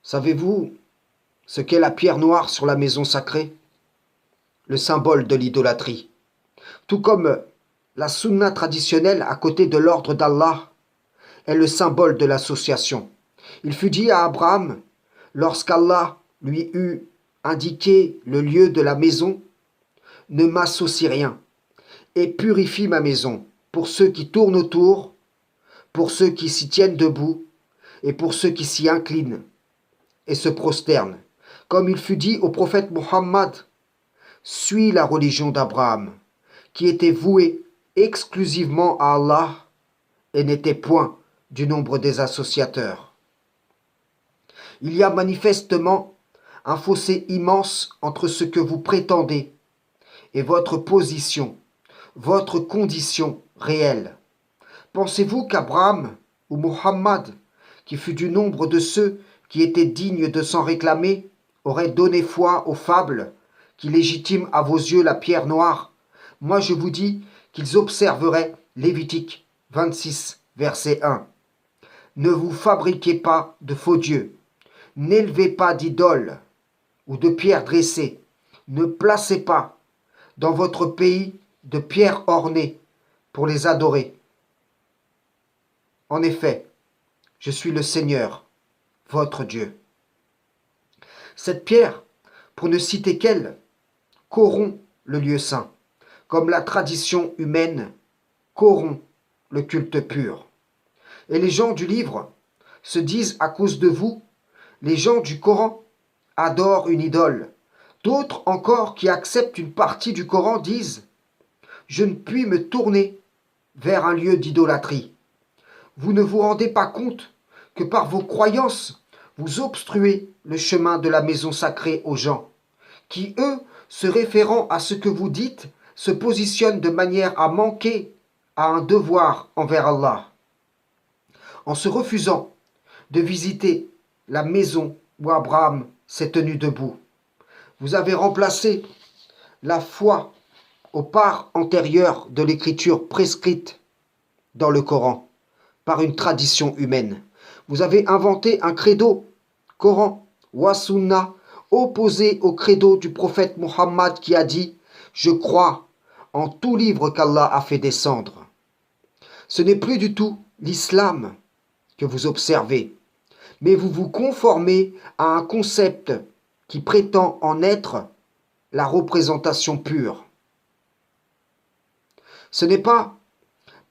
Savez-vous ce qu'est la pierre noire sur la maison sacrée? Le symbole de l'idolâtrie. Tout comme la sunna traditionnelle à côté de l'ordre d'Allah est le symbole de l'association. Il fut dit à Abraham, lorsqu'Allah lui eut indiqué le lieu de la maison, ne m'associe rien et purifie ma maison pour ceux qui tournent autour, pour ceux qui s'y tiennent debout et pour ceux qui s'y inclinent et se prosternent. Comme il fut dit au prophète Muhammad, suis la religion d'Abraham, qui était vouée exclusivement à Allah et n'était point du nombre des associateurs. Il y a manifestement un fossé immense entre ce que vous prétendez et votre position, votre condition réelle. Pensez-vous qu'Abraham ou Muhammad, qui fut du nombre de ceux qui étaient dignes de s'en réclamer, aurait donné foi aux fables qui légitiment à vos yeux la pierre noire? Moi je vous dis qu'ils observeraient Lévitique 26, verset 1. Ne vous fabriquez pas de faux dieux, n'élevez pas d'idoles ou de pierres dressées, ne placez pas dans votre pays de pierres ornées pour les adorer. En effet, je suis le Seigneur, votre Dieu. Cette pierre, pour ne citer qu'elle, corrompt le lieu saint, comme la tradition humaine corrompt le culte pur. Et les gens du livre se disent à cause de vous, les gens du Coran adorent une idole. D'autres encore qui acceptent une partie du Coran disent, je ne puis me tourner vers un lieu d'idolâtrie. Vous ne vous rendez pas compte que par vos croyances, vous obstruez le chemin de la maison sacrée aux gens, qui, eux, se référant à ce que vous dites, se positionnent de manière à manquer à un devoir envers Allah. En se refusant de visiter la maison où Abraham s'est tenu debout, vous avez remplacé la foi aux parts antérieures de l'écriture prescrite dans le Coran par une tradition humaine. Vous avez inventé un credo, Coran wa Sunna, opposé au credo du prophète Muhammad qui a dit « Je crois en tout livre qu'Allah a fait descendre ». Ce n'est plus du tout l'islam que vous observez, mais vous vous conformez à un concept qui prétend en être la représentation pure. Ce n'est pas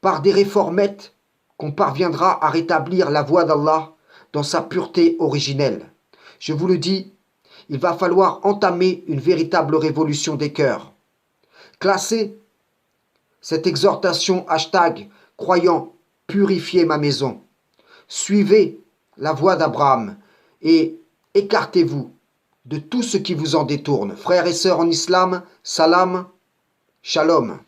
par des réformettes qu'on parviendra à rétablir la voie d'Allah dans sa pureté originelle. Je vous le dis, il va falloir entamer une véritable révolution des cœurs. Classez cette exhortation hashtag croyant purifier ma maison. Suivez la voie d'Abraham et écartez-vous de tout ce qui vous en détourne. Frères et sœurs en islam, salam, shalom.